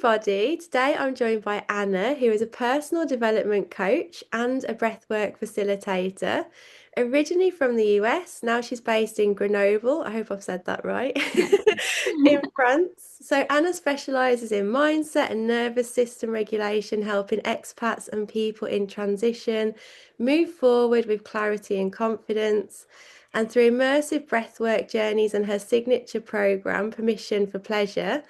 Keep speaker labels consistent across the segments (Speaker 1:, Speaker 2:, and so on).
Speaker 1: everybody. Today I'm joined by Anna, who is a personal development coach and a breathwork facilitator. Originally from the US, now she's based in Grenoble. I hope I've said that right.
Speaker 2: Yes.
Speaker 1: In France. So Anna specializes in mindset and nervous system regulation, helping expats and people in transition move forward with clarity and confidence. And through immersive breathwork journeys and her signature program, Permission for Pleasure,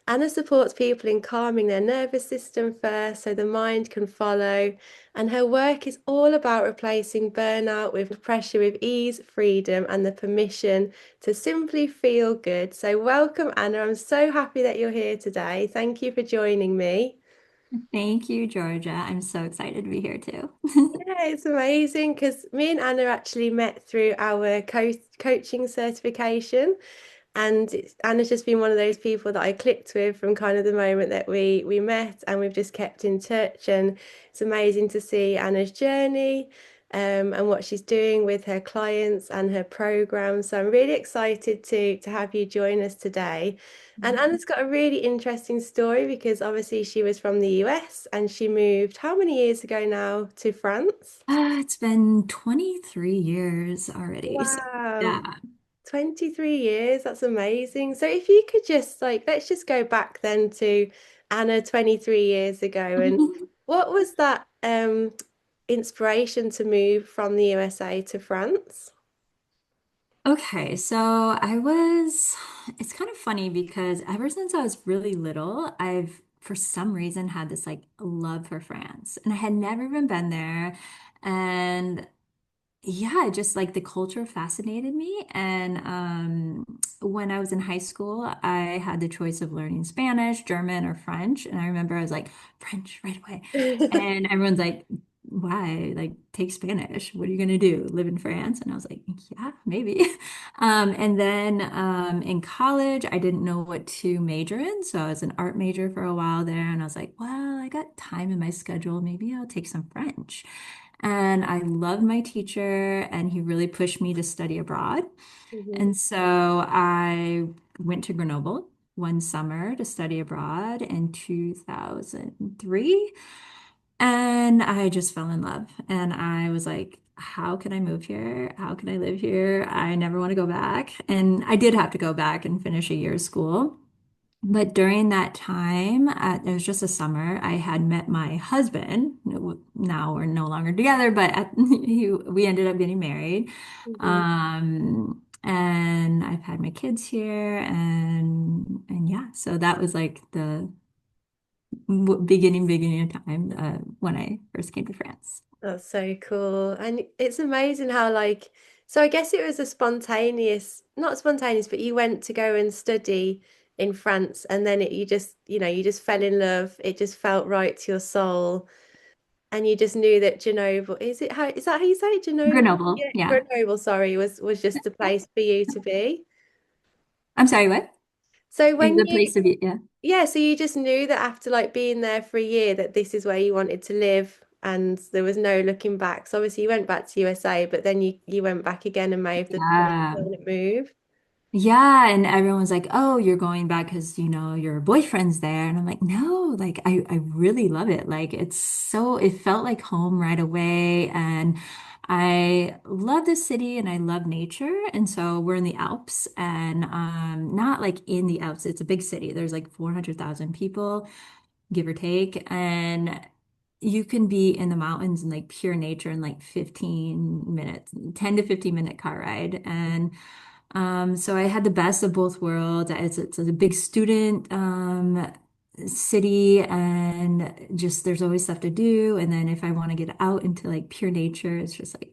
Speaker 1: Anna supports people in calming their nervous system first so the mind can follow. And her work is all about replacing burnout with pressure with ease, freedom, and the permission to simply feel good. So, welcome, Anna. I'm so happy that you're here today. Thank you for joining me.
Speaker 2: Thank you, Georgia. I'm so excited to be here too.
Speaker 1: Yeah, it's amazing because me and Anna actually met through our coaching certification. And Anna's just been one of those people that I clicked with from kind of the moment that we met, and we've just kept in touch. And it's amazing to see Anna's journey, and what she's doing with her clients and her program. So I'm really excited to have you join us today. And Anna's got a really interesting story because obviously she was from the US and she moved how many years ago now to France?
Speaker 2: It's been 23 years already. So,
Speaker 1: Wow.
Speaker 2: yeah.
Speaker 1: 23 years, that's amazing. So if you could just like let's just go back then to Anna 23 years ago, and what was that inspiration to move from the USA to France?
Speaker 2: Okay, so it's kind of funny because ever since I was really little, I've for some reason had this like love for France. And I had never even been there. And yeah, just like the culture fascinated me. And when I was in high school, I had the choice of learning Spanish, German, or French. And I remember I was like, French right away. And everyone's like, why? Like, take Spanish. What are you going to do? Live in France? And I was like, yeah, maybe. And then in college, I didn't know what to major in. So I was an art major for a while there. And I was like, well, I got time in my schedule. Maybe I'll take some French. And I loved my teacher, and he really pushed me to study abroad.
Speaker 1: Mhm.
Speaker 2: And so I went to Grenoble one summer to study abroad in 2003. And I just fell in love. And I was like, how can I move here? How can I live here? I never want to go back. And I did have to go back and finish a year's school. But during that time, it was just a summer, I had met my husband. Now we're no longer together, but we ended up getting married.
Speaker 1: Mhm.
Speaker 2: And I've had my kids here, and yeah, so that was like the beginning of time when I first came to France.
Speaker 1: That's so cool. And it's amazing how like so I guess it was a spontaneous, not spontaneous, but you went to go and study in France and then you just, you just fell in love. It just felt right to your soul. And you just knew that Grenoble, is that how you say it? Grenoble?
Speaker 2: Grenoble,
Speaker 1: Yeah,
Speaker 2: yeah.
Speaker 1: Grenoble, sorry, was just the place for you to be.
Speaker 2: I'm sorry, what?
Speaker 1: So
Speaker 2: Is
Speaker 1: when
Speaker 2: the
Speaker 1: you
Speaker 2: place to be? Yeah.
Speaker 1: yeah, so you just knew that after like being there for a year that this is where you wanted to live and there was no looking back. So obviously you went back to USA, but then you went back again and made the
Speaker 2: Yeah.
Speaker 1: permanent move.
Speaker 2: Yeah, and everyone's like, "Oh, you're going back because your boyfriend's there." And I'm like, "No, like I really love it. Like it felt like home right away, and I love the city and I love nature. And so we're in the Alps, and not like in the Alps. It's a big city. There's like 400,000 people, give or take, and you can be in the mountains in like pure nature in like 15 minutes, 10 to 15 minute car ride. And so I had the best of both worlds. It's a big student city, and just there's always stuff to do. And then if I want to get out into like pure nature, it's just like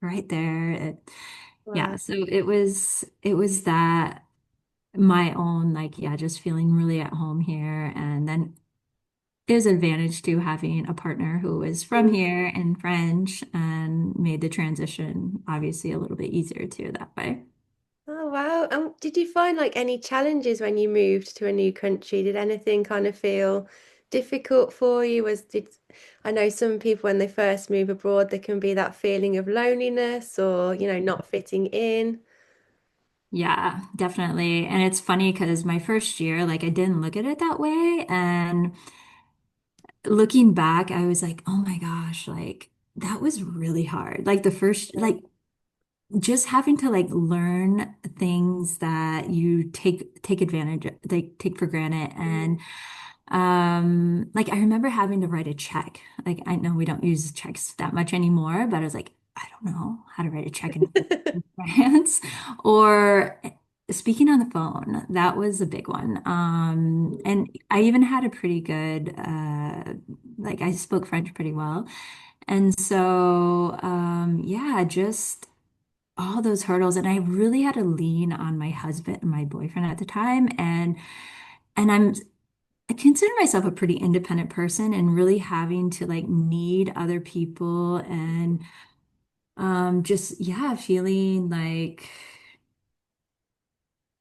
Speaker 2: right there. Yeah,
Speaker 1: Wow.
Speaker 2: so it was that my own like yeah, just feeling really at home here. And then there's an advantage to having a partner who is from here and French and made the transition obviously a little bit easier too that way.
Speaker 1: Oh wow. And did you find like any challenges when you moved to a new country? Did anything kind of feel difficult for you? I know some people when they first move abroad, there can be that feeling of loneliness or, not fitting in.
Speaker 2: Yeah, definitely. And it's funny because my first year, like I didn't look at it that way. And looking back, I was like, oh my gosh, like that was really hard. Like the first, like just having to like learn things that you take advantage of, like take for granted. And like I remember having to write a check. Like I know we don't use checks that much anymore, but I was like, I don't know how to write a check in France. Or speaking on the phone, that was a big one. And I even had a pretty good like I spoke French pretty well. And so yeah, just all those hurdles. And I really had to lean on my husband, my boyfriend at the time. And I consider myself a pretty independent person and really having to like need other people and just yeah, feeling like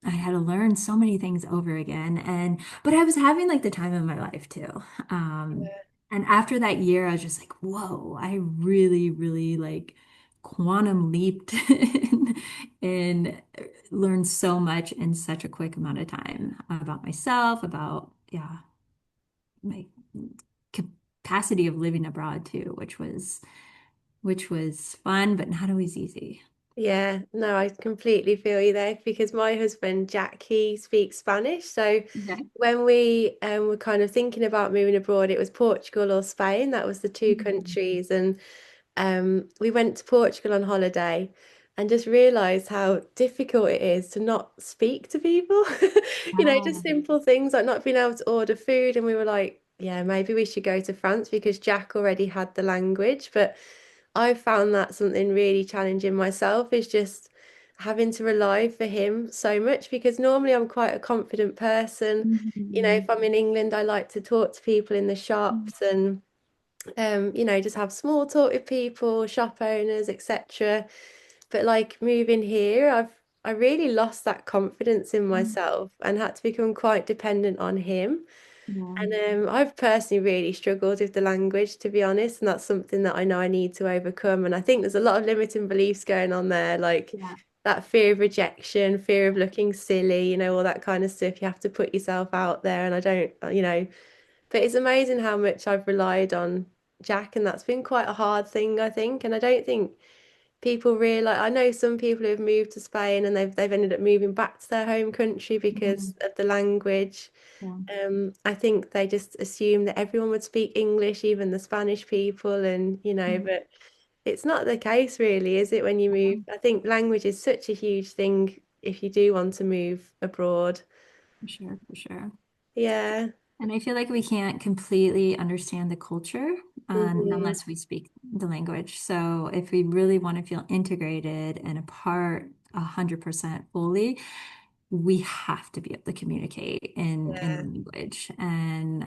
Speaker 2: I had to learn so many things over again. And but I was having like the time of my life too. Um and after that year, I was just like, whoa, I really, really like quantum leaped and learned so much in such a quick amount of time about myself, about yeah, my capacity of living abroad too, which was fun, but not always easy.
Speaker 1: Yeah, no, I completely feel you there because my husband Jack, he speaks Spanish. So
Speaker 2: Okay.
Speaker 1: when we were kind of thinking about moving abroad, it was Portugal or Spain. That was the two
Speaker 2: Mhm.
Speaker 1: countries, and we went to Portugal on holiday and just realized how difficult it is to not speak to people. Just
Speaker 2: Oh.
Speaker 1: simple things like not being able to order food. And we were like, yeah, maybe we should go to France because Jack already had the language. But I found that something really challenging myself is just having to rely for him so much because normally I'm quite a confident person. If
Speaker 2: Mhm.
Speaker 1: I'm in England, I like to talk to people in the
Speaker 2: Mhm.
Speaker 1: shops and just have small talk with people, shop owners, etc. But like moving here, I really lost that confidence in myself and had to become quite dependent on him.
Speaker 2: Yeah.
Speaker 1: And I've personally really struggled with the language, to be honest, and that's something that I know I need to overcome. And I think there's a lot of limiting beliefs going on there, like
Speaker 2: Yeah.
Speaker 1: that fear of rejection, fear of looking silly, all that kind of stuff. You have to put yourself out there, and I don't, but it's amazing how much I've relied on Jack, and that's been quite a hard thing, I think. And I don't think people realize, I know some people who've moved to Spain and they've ended up moving back to their home country because
Speaker 2: Mhm.
Speaker 1: of the language.
Speaker 2: Yeah.
Speaker 1: I think they just assume that everyone would speak English, even the Spanish people, and
Speaker 2: Mhm.
Speaker 1: but it's not the case really, is it, when you move? I think language is such a huge thing if you do want to move abroad.
Speaker 2: For sure, for sure.
Speaker 1: Yeah.
Speaker 2: And I feel like we can't completely understand the culture
Speaker 1: Hmm.
Speaker 2: unless we speak the language. So if we really want to feel integrated and a part 100% fully, we have to be able to communicate in the
Speaker 1: Yeah.
Speaker 2: language. And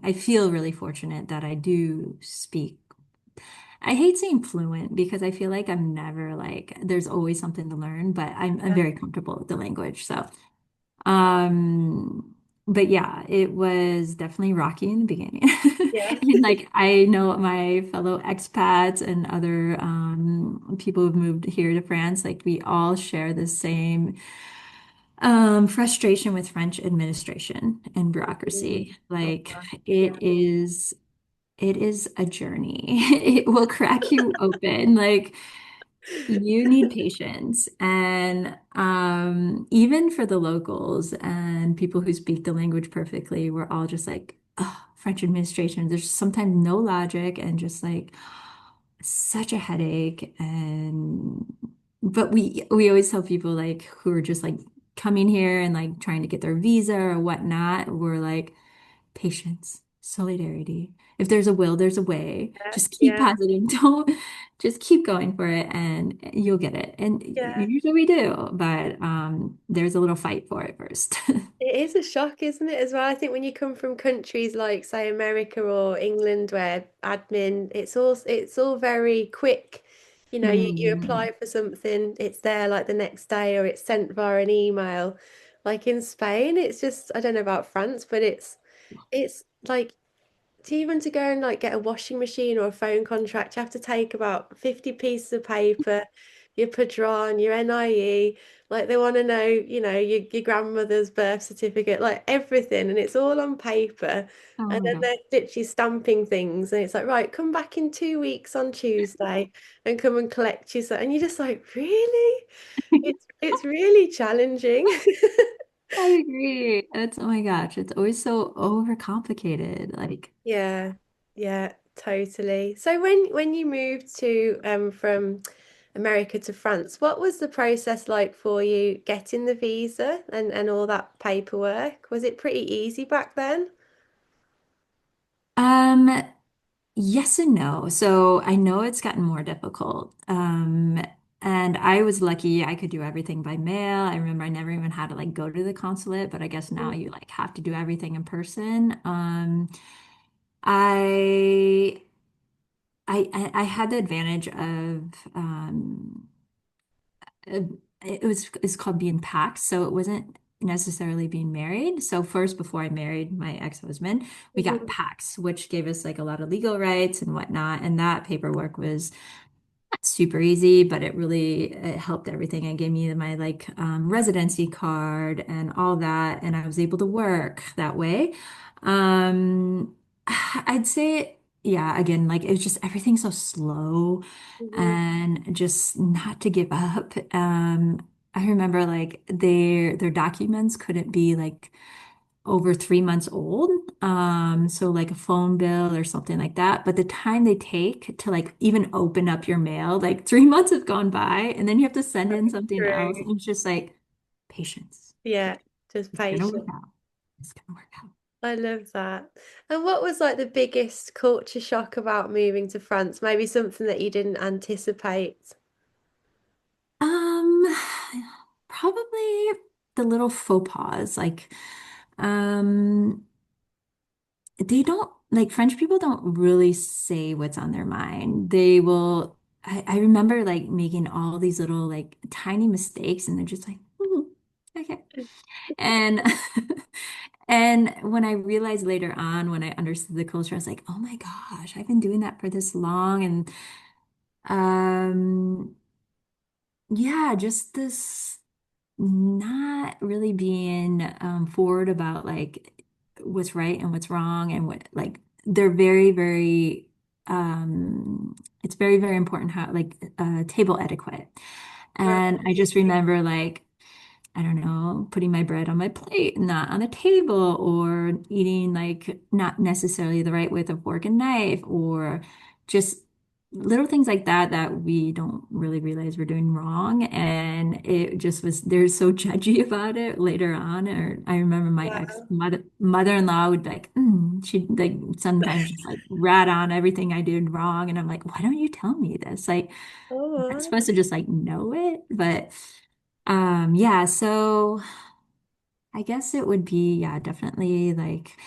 Speaker 2: I feel really fortunate that I do speak. I hate saying fluent because I feel like I'm never like there's always something to learn, but I'm very comfortable with the language. So um, but yeah, it was definitely rocky in the beginning.
Speaker 1: Yeah.
Speaker 2: And like I know my fellow expats and other people who've moved here to France, like we all share the same frustration with French administration and
Speaker 1: Mm.
Speaker 2: bureaucracy.
Speaker 1: Oh
Speaker 2: Like
Speaker 1: gosh, yeah.
Speaker 2: it is a journey. It will crack you open. Like you need patience. And even for the locals and people who speak the language perfectly, we're all just like, oh, French administration. There's sometimes no logic and just like such a headache. And but we always tell people like who are just like coming here and like trying to get their visa or whatnot, we're like, patience, solidarity. If there's a will, there's a way.
Speaker 1: Yeah.
Speaker 2: Just keep
Speaker 1: Yeah.
Speaker 2: positive. Don't just keep going for it and you'll get it. And
Speaker 1: Yeah.
Speaker 2: usually we do, but there's a little fight for it first.
Speaker 1: It is a shock, isn't it, as well? I think when you come from countries like, say, America or England, where admin, it's all very quick. You
Speaker 2: Mm,
Speaker 1: apply for something, it's there like the next day, or it's sent via an email. Like in Spain, it's just, I don't know about France, but it's like to go and like get a washing machine or a phone contract, you have to take about 50 pieces of paper, your Padron, your NIE. Like they want to know, your grandmother's birth certificate, like everything, and it's all on paper.
Speaker 2: Oh
Speaker 1: And
Speaker 2: my
Speaker 1: then
Speaker 2: God.
Speaker 1: they're literally stamping things, and it's like, right, come back in 2 weeks on Tuesday and come and collect your stuff. And you're just like, really? It's really challenging.
Speaker 2: I agree. It's, oh my gosh, it's always so overcomplicated. Like,
Speaker 1: Yeah, yeah, totally. So when you moved to from America to France, what was the process like for you getting the visa and all that paperwork? Was it pretty easy back then?
Speaker 2: um, yes and no. So I know it's gotten more difficult. And I was lucky I could do everything by mail. I remember I never even had to like go to the consulate, but I guess now you like have to do everything in person. I I had the advantage of uh, it's called being paxed, so it wasn't necessarily being married. So first, before I married my ex-husband, we got
Speaker 1: Mhm.
Speaker 2: paxed, which gave us like a lot of legal rights and whatnot. And that paperwork was not super easy, but it helped everything. It gave me my like residency card and all that, and I was able to work that way. I'd say, yeah, again, like it was just everything so slow
Speaker 1: Mhm.
Speaker 2: and just not to give up. I remember like their documents couldn't be like over 3 months old. So like a phone bill or something like that. But the time they take to like even open up your mail, like 3 months have gone by and then you have to send in something else.
Speaker 1: True.
Speaker 2: And it's just like patience.
Speaker 1: Yeah, just
Speaker 2: It's gonna work
Speaker 1: patient.
Speaker 2: out. It's gonna work out.
Speaker 1: I love that. And what was like the biggest culture shock about moving to France? Maybe something that you didn't anticipate.
Speaker 2: Um, Probably the little faux pas. Like, um, they don't like French people don't really say what's on their mind. They will, I remember like making all these little like tiny mistakes and they're just like, "Mhm, okay." And and when I realized later on when I understood the culture, I was like, oh my gosh, I've been doing that for this long. And um yeah, just this not really being forward about like what's right and what's wrong and what like they're very it's very important how like table etiquette.
Speaker 1: Right.
Speaker 2: And I just remember like I don't know, putting my bread on my plate, not on the table, or eating like not necessarily the right with a fork and knife, or just little things like that that we don't really realize we're doing wrong. And it just was, they're so judgy about it later on. Or I remember my ex
Speaker 1: Wow.
Speaker 2: mother-in-law would be like, she'd like sometimes just like rat on everything I did wrong. And I'm like, why don't you tell me this? Like, I'm
Speaker 1: Oh,
Speaker 2: supposed to just like know it, but yeah, so I guess it would be, yeah, definitely like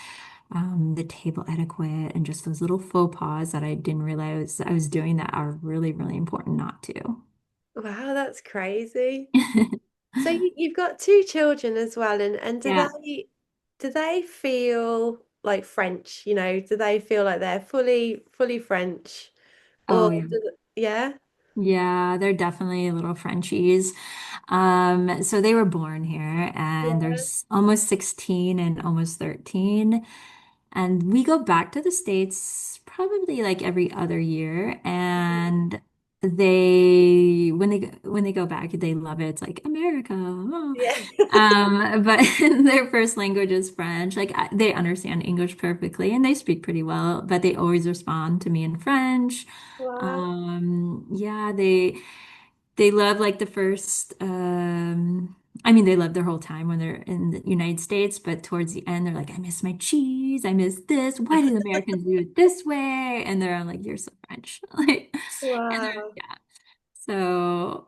Speaker 2: the table etiquette and just those little faux pas that I didn't realize I was doing that are really, really important not to.
Speaker 1: wow, that's crazy. So you've got two children as well, and
Speaker 2: Yeah.
Speaker 1: do they feel like French? Do they feel like they're fully French, or
Speaker 2: Oh, yeah.
Speaker 1: yeah,
Speaker 2: Yeah, they're definitely little Frenchies. So they were born here and
Speaker 1: yeah,
Speaker 2: almost 16 and almost 13. And we go back to the States probably like every other year. And when they go back, they love it. It's like America. Oh.
Speaker 1: yeah.
Speaker 2: But their first language is French. Like they understand English perfectly and they speak pretty well, but they always respond to me in French.
Speaker 1: Wow,
Speaker 2: Yeah, they love like the first I mean they love their whole time when they're in the United States, but towards the end they're like, I miss my cheese, I miss this. Why do the Americans do it this way? And they're all like, you're so French. Like and they're
Speaker 1: wow.
Speaker 2: yeah. So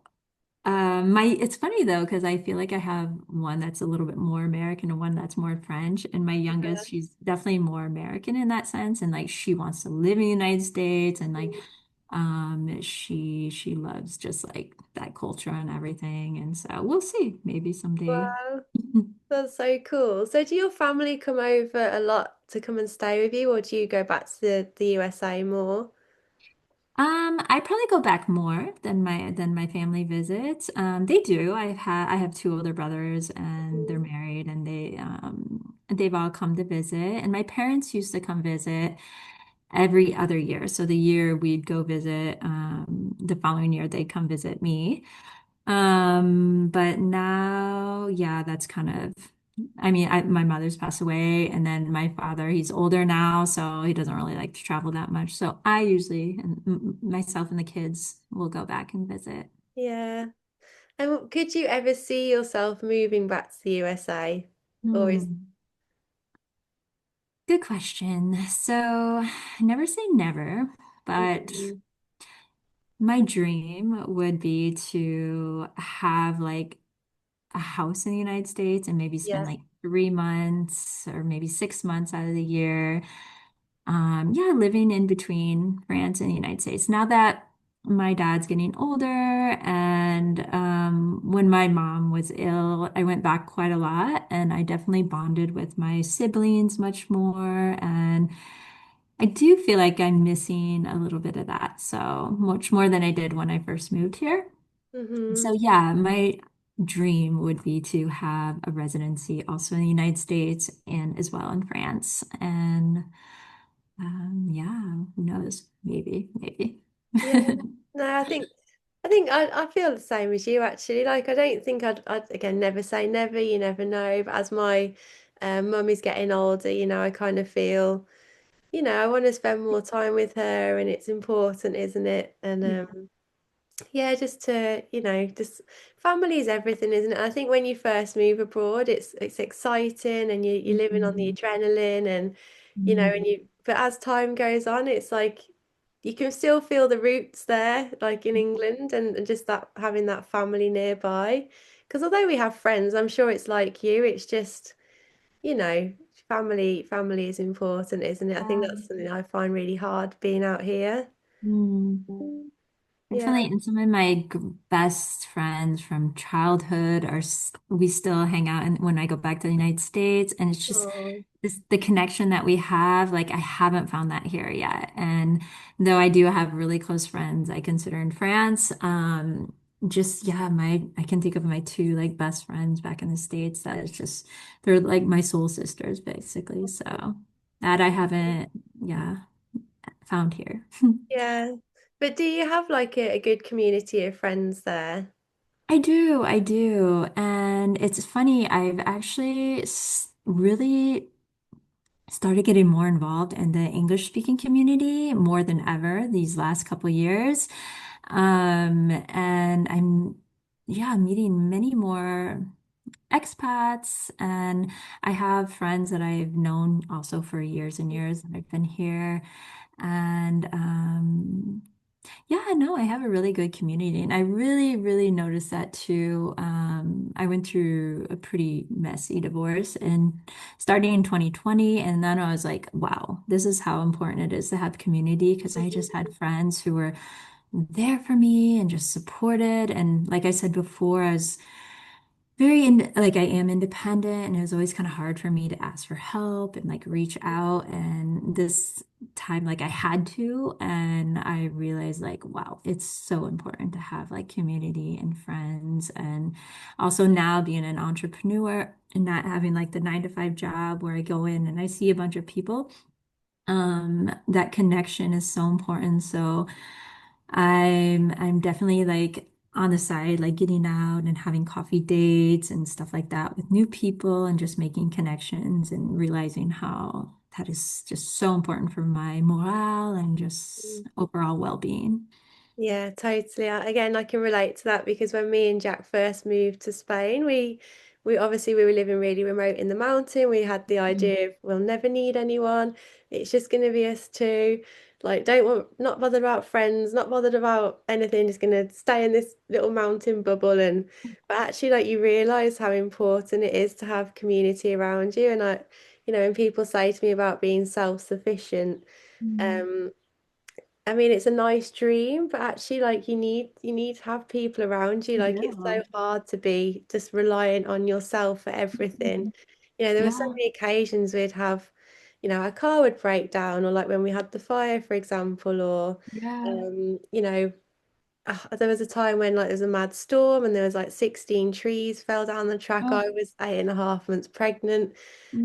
Speaker 2: my it's funny though, because I feel like I have one that's a little bit more American and one that's more French. And my youngest, she's definitely more American in that sense. And like she wants to live in the United States and like she loves just like that culture and everything. And so we'll see, maybe someday.
Speaker 1: Wow, that's so cool. So do your family come over a lot to come and stay with you, or do you go back to the USA more?
Speaker 2: I probably go back more than my family visits. They do. I have two older brothers and they're
Speaker 1: Mm.
Speaker 2: married and they've all come to visit. And my parents used to come visit every other year. So the year we'd go visit, the following year they'd come visit me. But now, yeah, that's kind of, my mother's passed away, and then my father, he's older now, so he doesn't really like to travel that much. So I usually, and myself and the kids will go back and visit.
Speaker 1: Yeah. And could you ever see yourself moving back to the USA? Or is
Speaker 2: Hmm. Good question. So, never say never, but
Speaker 1: Mhm.
Speaker 2: my dream would be to have like a house in the United States and maybe spend
Speaker 1: Yeah.
Speaker 2: like 3 months or maybe 6 months out of the year. Yeah, living in between France and the United States. Now that my dad's getting older, and when my mom was ill, I went back quite a lot, and I definitely bonded with my siblings much more. And I do feel like I'm missing a little bit of that, so much more than I did when I first moved here.
Speaker 1: Hmm.
Speaker 2: So yeah, my dream would be to have a residency also in the United States and as well in France. And yeah, who knows? Maybe, maybe.
Speaker 1: Yeah. No, I feel the same as you actually. Like I don't think I'd again never say never, you never know. But as my mum is getting older, I kind of feel, I want to spend more time with her and it's important, isn't it? And yeah, just to, just family is everything, isn't it? I think when you first move abroad, it's exciting and you're living on the
Speaker 2: Mhm.
Speaker 1: adrenaline and
Speaker 2: Mhm.
Speaker 1: but as time goes on, it's like you can still feel the roots there, like in England and just that having that family nearby. Because although we have friends, I'm sure it's like you, it's just, you know, family is important, isn't it? I think that's something I find really hard being out here.
Speaker 2: Mm.
Speaker 1: Yeah.
Speaker 2: Definitely, and some of my best friends from childhood we still hang out and when I go back to the United States, and it's just
Speaker 1: Oh.
Speaker 2: the connection that we have, like I haven't found that here yet. And though I do have really close friends I consider in France, just yeah, my I can think of my two like best friends back in the States that is just they're like my soul sisters basically. So that I haven't, yeah, found here.
Speaker 1: Yeah. But do you have like a good community of friends there?
Speaker 2: I do. And it's funny, I've actually really started getting more involved in the English speaking community more than ever these last couple years. And yeah, meeting many more expats, and I have friends that I've known also for years and years that I've been here. And yeah, no, I have a really good community, and I really, really noticed that too. I went through a pretty messy divorce and starting in 2020, and then I was like, wow, this is how important it is to have community because I just had friends who were there for me and just supported. And like I said before, I was like I am independent, and it was always kind of hard for me to ask for help and like reach out. And this time, like I had to, and I realized like, wow, it's so important to have like community and friends. And also now being an entrepreneur and not having like the 9 to 5 job where I go in and I see a bunch of people, that connection is so important. So I'm definitely like on the side, like getting out and having coffee dates and stuff like that with new people and just making connections and realizing how that is just so important for my morale and just overall well-being.
Speaker 1: Yeah, totally. Again, I can relate to that because when me and Jack first moved to Spain, we obviously we were living really remote in the mountain. We had the
Speaker 2: Mm.
Speaker 1: idea of we'll never need anyone. It's just going to be us two. Like, don't want, not bothered about friends, not bothered about anything. Just going to stay in this little mountain bubble. And but actually, like you realize how important it is to have community around you. And when people say to me about being self-sufficient,
Speaker 2: Mm.
Speaker 1: um. I mean, it's a nice dream, but actually, like you need to have people around you. Like it's so
Speaker 2: Yeah.
Speaker 1: hard to be just reliant on yourself for everything. There were so
Speaker 2: Yeah.
Speaker 1: many occasions we'd have, our car would break down, or like when we had the fire, for example, or
Speaker 2: Yeah.
Speaker 1: there was a time when like there was a mad storm and there was like 16 trees fell down the track.
Speaker 2: Oh,
Speaker 1: I was 8.5 months pregnant.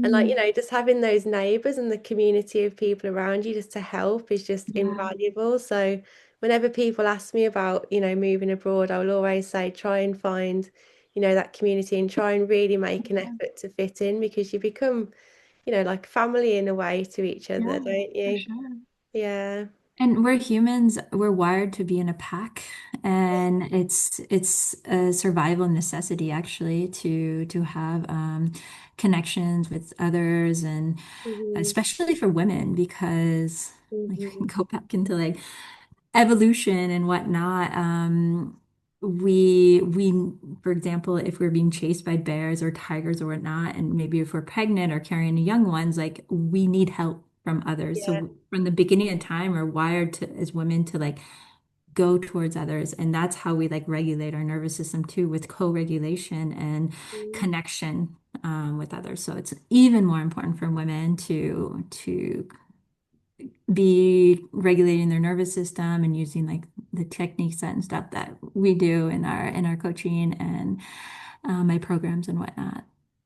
Speaker 1: And like,
Speaker 2: mm,
Speaker 1: just having those neighbors and the community of people around you just to help is just
Speaker 2: yeah.
Speaker 1: invaluable. So whenever people ask me about, moving abroad, I will always say try and find, that community and try and really make an
Speaker 2: Yeah,
Speaker 1: effort to fit in because you become, like family in a way to each other,
Speaker 2: yeah,
Speaker 1: don't
Speaker 2: for
Speaker 1: you?
Speaker 2: sure.
Speaker 1: Yeah.
Speaker 2: And we're humans, we're wired to be in a pack, and it's a survival necessity actually to have connections with others, and
Speaker 1: Hmm.
Speaker 2: especially for women because like I
Speaker 1: Hmm.
Speaker 2: can go back into like evolution and whatnot. We for example, if we're being chased by bears or tigers or whatnot, and maybe if we're pregnant or carrying young ones, like we need help from others.
Speaker 1: Yeah.
Speaker 2: So from the beginning of time, we're wired to as women to like go towards others, and that's how we like regulate our nervous system too, with co-regulation and
Speaker 1: Mm.
Speaker 2: connection with others. So it's even more important for women to be regulating their nervous system and using like the techniques and stuff that we do in our coaching and my programs and whatnot.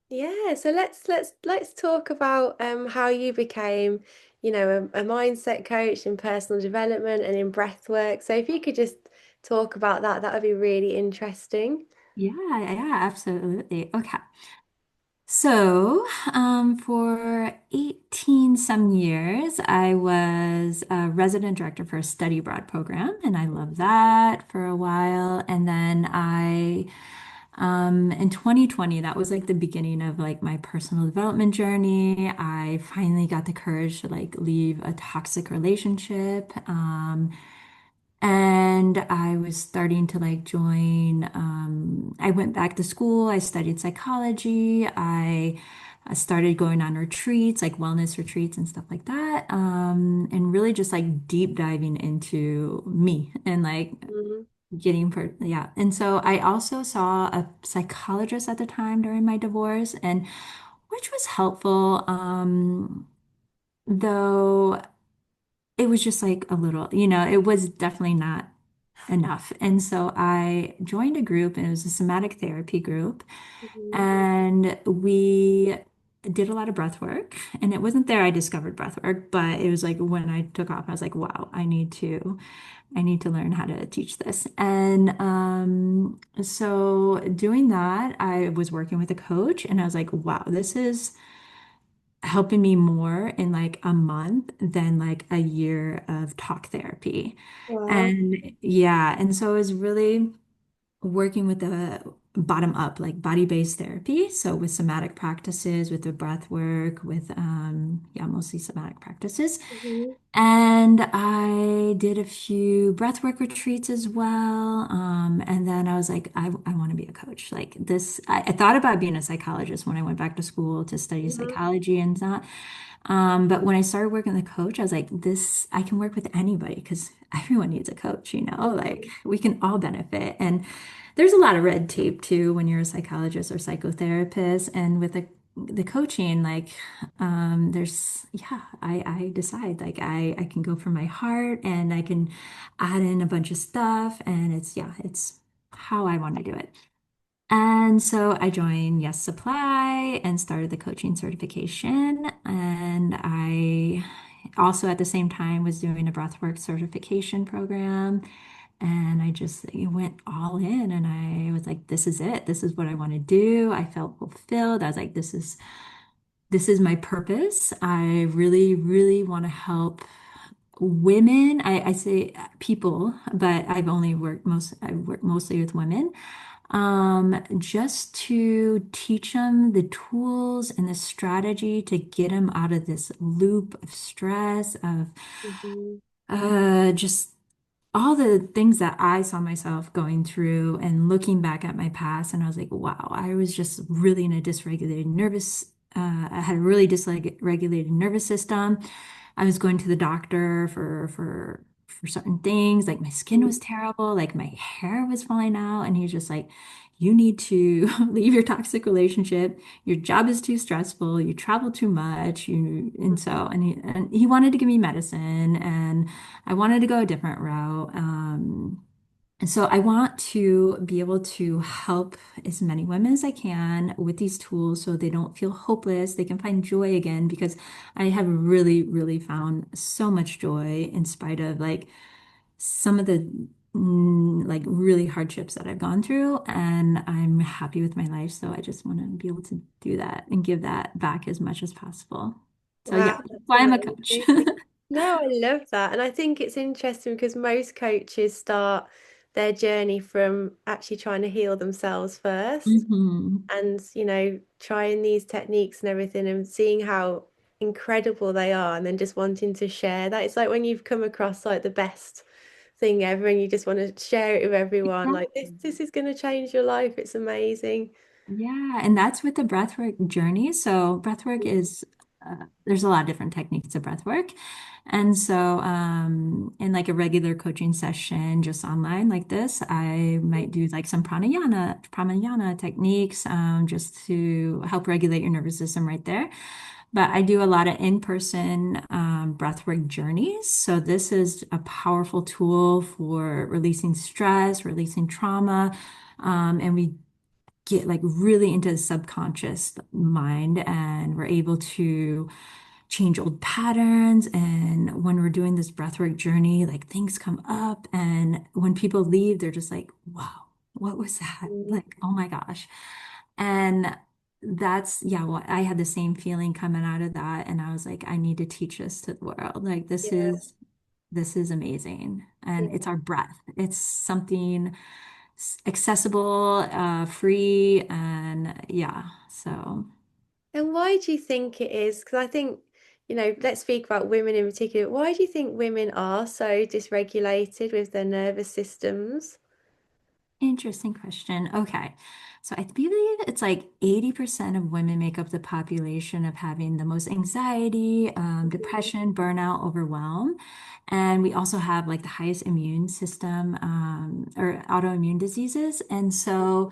Speaker 1: Yeah, so let's talk about how you became, a mindset coach in personal development and in breath work. So if you could just talk about that, that would be really interesting.
Speaker 2: Yeah, yeah, absolutely. Okay. So, for 18 some years, I was a resident director for a study abroad program, and I loved that for a while. And then in 2020, that was like the beginning of like my personal development journey. I finally got the courage to like leave a toxic relationship. And I was starting to like join, I went back to school, I studied psychology, I started going on retreats, like wellness retreats and stuff like that. And really just like deep diving into me and like
Speaker 1: Mm.
Speaker 2: getting for, yeah. And so I also saw a psychologist at the time during my divorce, and which was helpful. Though it was just like a little, it was definitely not enough. And so I joined a group, and it was a somatic therapy group.
Speaker 1: Mhm.
Speaker 2: And we did a lot of breath work. And it wasn't there I discovered breath work, but it was like when I took off, I was like, wow, I need to learn how to teach this. And so doing that, I was working with a coach, and I was like, wow, this is helping me more in like a month than like a year of talk therapy.
Speaker 1: Wow.
Speaker 2: And yeah, and so it was really working with the bottom up, like body-based therapy. So with somatic practices, with the breath work, with yeah, mostly somatic practices.
Speaker 1: Mhm.
Speaker 2: And I did a few breathwork retreats as well. And then I was like, I want to be a coach. Like this, I thought about being a psychologist when I went back to school to study
Speaker 1: Mhm.
Speaker 2: psychology and that. But when I started working with a coach, I was like, this, I can work with anybody because everyone needs a coach, like
Speaker 1: Mhm.
Speaker 2: we can all benefit. And there's a lot of red tape too when you're a psychologist or psychotherapist. And with the coaching, like, yeah, I decide like I can go for my heart and I can add in a bunch of stuff. And yeah, it's how I want to do it. And so I joined Yes Supply and started the coaching certification. And I also at the same time was doing a breathwork certification program. And I just went all in, and I was like, this is it. This is what I want to do. I felt fulfilled. I was like, this is my purpose. I really, really want to help women. I say people, but I've worked mostly with women, just to teach them the tools and the strategy to get them out of this loop of stress, of
Speaker 1: Mhm.
Speaker 2: just all the things that I saw myself going through and looking back at my past. And I was like, wow, I was just really in a I had a really dysregulated nervous system. I was going to the doctor for certain things, like my skin was terrible, like my hair was falling out. And he was just like, you need to leave your toxic relationship. Your job is too stressful. You travel too much. And he wanted to give me medicine, and I wanted to go a different route. And so I want to be able to help as many women as I can with these tools so they don't feel hopeless. They can find joy again because I have really, really found so much joy in spite of like some of the like really hardships that I've gone through. And I'm happy with my life. So I just want to be able to do that and give that back as much as possible. So yeah,
Speaker 1: Wow,
Speaker 2: that's
Speaker 1: that's
Speaker 2: why I'm a coach.
Speaker 1: amazing. No, I love that. And I think it's interesting because most coaches start their journey from actually trying to heal themselves first
Speaker 2: hmm
Speaker 1: and, trying these techniques and everything and seeing how incredible they are and then just wanting to share that. It's like when you've come across like the best thing ever and you just want to share it with everyone. Like this is going to change your life. It's amazing.
Speaker 2: Yeah, and that's with the breathwork journey. So breathwork is there's a lot of different techniques of breathwork. And so in like a regular coaching session just online like this, I might do like some pranayama techniques just to help regulate your nervous system right there. But I do a lot of in-person breathwork journeys. So this is a powerful tool for releasing stress, releasing trauma. And we get like really into the subconscious mind and we're able to change old patterns. And when we're doing this breathwork journey, like things come up. And when people leave, they're just like, wow, what was that?
Speaker 1: Mm.
Speaker 2: Like, oh my gosh. And that's, yeah, well, I had the same feeling coming out of that. And I was like, I need to teach this to the world. Like,
Speaker 1: Yeah,
Speaker 2: this is amazing.
Speaker 1: yeah.
Speaker 2: And it's our breath. It's something accessible, free, and yeah. So
Speaker 1: And why do you think it is? Because I think, let's speak about women in particular. Why do you think women are so dysregulated with their nervous systems?
Speaker 2: interesting question. Okay. So I believe it's like 80% of women make up the population of having the most anxiety,
Speaker 1: Mhm.
Speaker 2: depression, burnout, overwhelm. And we also have like the highest immune system or autoimmune diseases. And so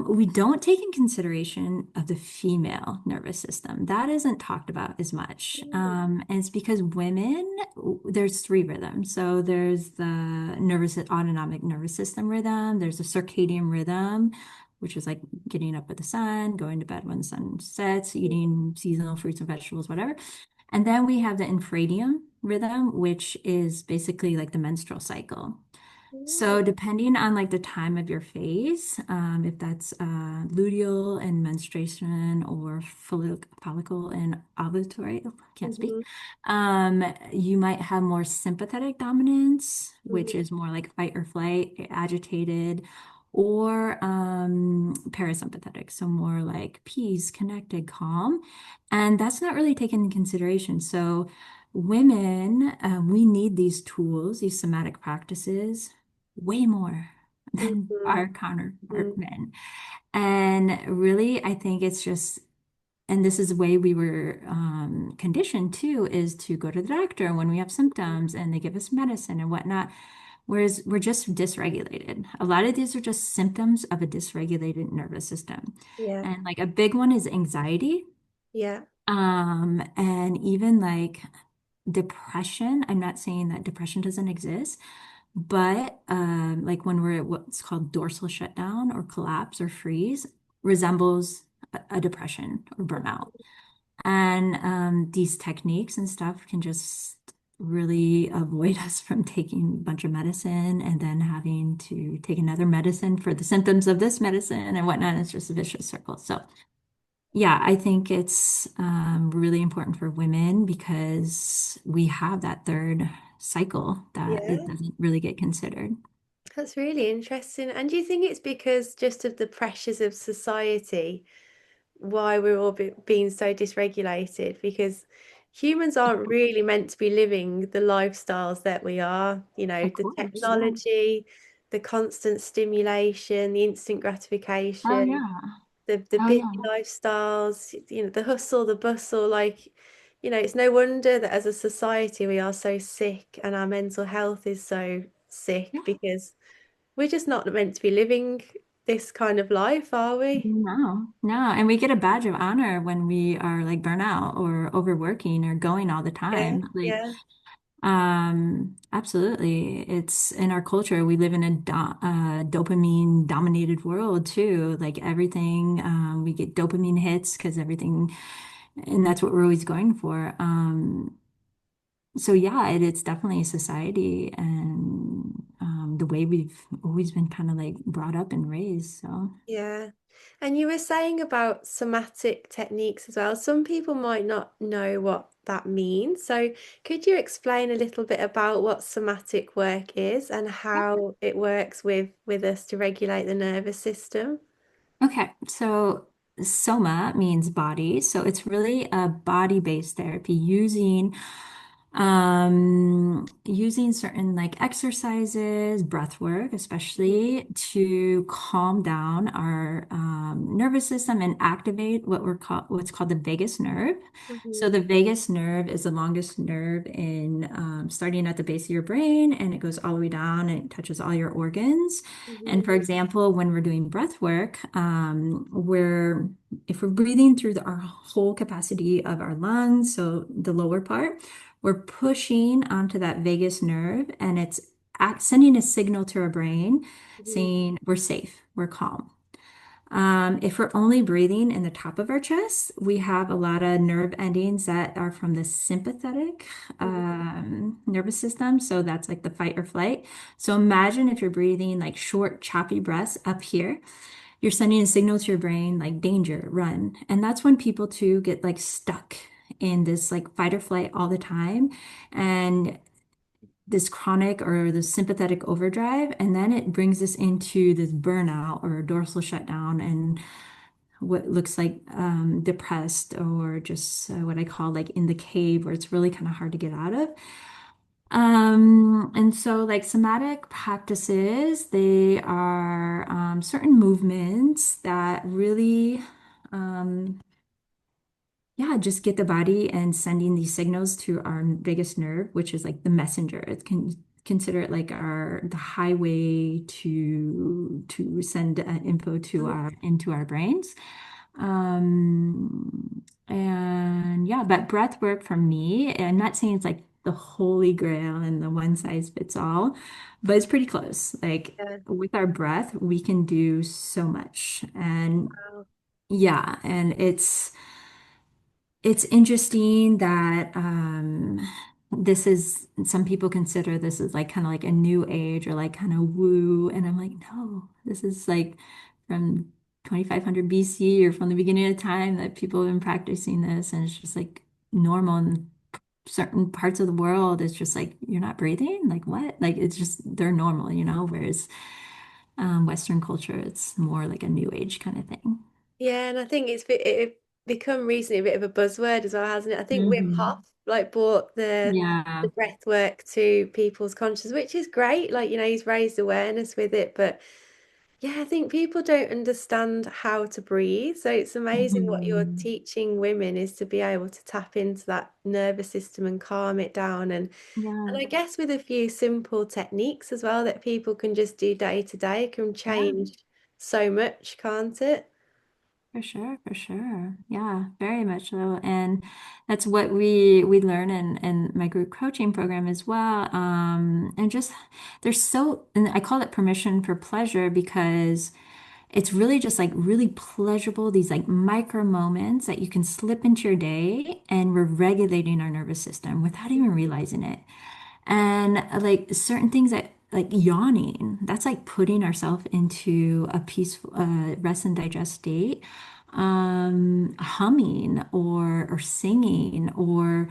Speaker 2: we don't take in consideration of the female nervous system. That isn't talked about as much.
Speaker 1: Mm.
Speaker 2: And it's because women, there's three rhythms. So there's the autonomic nervous system rhythm, there's the circadian rhythm, which is like getting up with the sun, going to bed when the sun sets, eating seasonal fruits and vegetables, whatever. And then we have the infradian rhythm, which is basically like the menstrual cycle.
Speaker 1: Mm.
Speaker 2: So depending on like the time of your phase, if that's luteal and menstruation or follicle and ovulatory, oh, can't speak,
Speaker 1: Mhm.
Speaker 2: you might have more sympathetic dominance, which
Speaker 1: Mhm.
Speaker 2: is more like fight or flight, agitated, or parasympathetic, so more like peace, connected, calm. And that's not really taken into consideration. So women, we need these tools, these somatic practices way more than
Speaker 1: Mhm.
Speaker 2: our counterpart
Speaker 1: Mhm.
Speaker 2: men. And really, I think it's just, and this is the way we were conditioned too, is to go to the doctor when we have symptoms and they give us medicine and whatnot. Whereas we're just dysregulated. A lot of these are just symptoms of a dysregulated nervous system.
Speaker 1: Yeah,
Speaker 2: And like a big one is anxiety.
Speaker 1: yeah.
Speaker 2: And even like depression. I'm not saying that depression doesn't exist, but like when we're at what's called dorsal shutdown or collapse or freeze, resembles a depression or burnout. And these techniques and stuff can just really avoid us from taking a bunch of medicine and then having to take another medicine for the symptoms of this medicine and whatnot. It's just a vicious circle. So yeah, I think it's really important for women because we have that third cycle that it
Speaker 1: Yeah.
Speaker 2: doesn't really get considered.
Speaker 1: That's really interesting. And do you think it's because just of the pressures of society, why we're all being so dysregulated? Because humans aren't really meant to be living the lifestyles that we are,
Speaker 2: Of
Speaker 1: the
Speaker 2: course, yeah.
Speaker 1: technology, the constant stimulation, the instant
Speaker 2: Oh
Speaker 1: gratification,
Speaker 2: yeah.
Speaker 1: the
Speaker 2: Oh
Speaker 1: busy
Speaker 2: yeah.
Speaker 1: lifestyles, the hustle, the bustle, like, it's no wonder that as a society we are so sick and our mental health is so sick
Speaker 2: Yeah.
Speaker 1: because we're just not meant to be living. this kind of life, are we?
Speaker 2: No, no. And we get a badge of honor when we are like burnout or overworking or going all the
Speaker 1: Yeah,
Speaker 2: time. Like,
Speaker 1: yeah,
Speaker 2: absolutely. It's in our culture. We live in a dopamine dominated world too. Like everything, we get dopamine hits because everything, and that's what we're always going for. So yeah, it's definitely a society and the way we've always been kind of like brought up and raised. So.
Speaker 1: yeah. And you were saying about somatic techniques as well. Some people might not know what that means. So could you explain a little bit about what somatic work is and how it works with us to regulate the nervous system?
Speaker 2: Okay, so soma means body, so it's really a body-based therapy using certain like exercises, breath work, especially to calm down our nervous system and activate what's called the vagus nerve. So
Speaker 1: Mhm,
Speaker 2: the vagus nerve is the longest nerve in starting at the base of your brain, and it goes all the way down and it touches all your organs. And
Speaker 1: mhm,
Speaker 2: for example, when we're doing breath work, if we're breathing through our whole capacity of our lungs, so the lower part, we're pushing onto that vagus nerve, and it's sending a signal to our brain
Speaker 1: mhm,
Speaker 2: saying we're safe, we're calm. If we're only breathing in the top of our chest, we have a lot of nerve endings that are from the sympathetic
Speaker 1: mhm,
Speaker 2: nervous system. So that's like the fight or flight. So imagine if you're breathing like short, choppy breaths up here, you're sending a signal to your brain like danger, run. And that's when people too get like stuck in this like fight or flight all the time. And this chronic or the sympathetic overdrive, and then it brings us into this burnout or dorsal shutdown and what looks like depressed or just what I call like in the cave where it's really kind of hard to get out of. And so like somatic practices, they are certain movements that really um, yeah, just get the body and sending these signals to our vagus nerve, which is like the messenger. It can consider it like our the highway to send info to
Speaker 1: mhm.
Speaker 2: our into our brains. And yeah, but breath work for me, I'm not saying it's like the holy grail and the one size fits all, but it's pretty close. Like
Speaker 1: Yeah.
Speaker 2: with our breath, we can do so much. And
Speaker 1: Wow.
Speaker 2: yeah, and it's interesting that this is some people consider this is like kind of like a new age or like kind of woo. And I'm like, no, this is like from 2500 BC or from the beginning of time that people have been practicing this. And it's just like normal in certain parts of the world. It's just like, you're not breathing? Like what? Like it's just, they're normal, whereas Western culture, it's more like a new age kind of thing.
Speaker 1: Yeah, and I think it become recently a bit of a buzzword as well, hasn't it? I think Wim
Speaker 2: Hmm.
Speaker 1: Hof like brought the
Speaker 2: Yeah.
Speaker 1: breath work to people's conscious, which is great. Like, he's raised awareness with it, but yeah, I think people don't understand how to breathe. So it's amazing what you're
Speaker 2: Mhm.
Speaker 1: teaching women is to be able to tap into that nervous system and calm it down. And
Speaker 2: Yeah,
Speaker 1: I guess with a few simple techniques as well that people can just do day to day can
Speaker 2: yeah,
Speaker 1: change so much, can't it?
Speaker 2: for sure, for sure. Yeah, very much so. And that's what we learn in my group coaching program as well. And just there's so, and I call it permission for pleasure because it's really just like really pleasurable, these like micro moments that you can slip into your day and we're regulating our nervous system without even realizing it. And like certain things that like yawning, that's like putting ourselves into a peaceful rest and digest state. Humming or singing or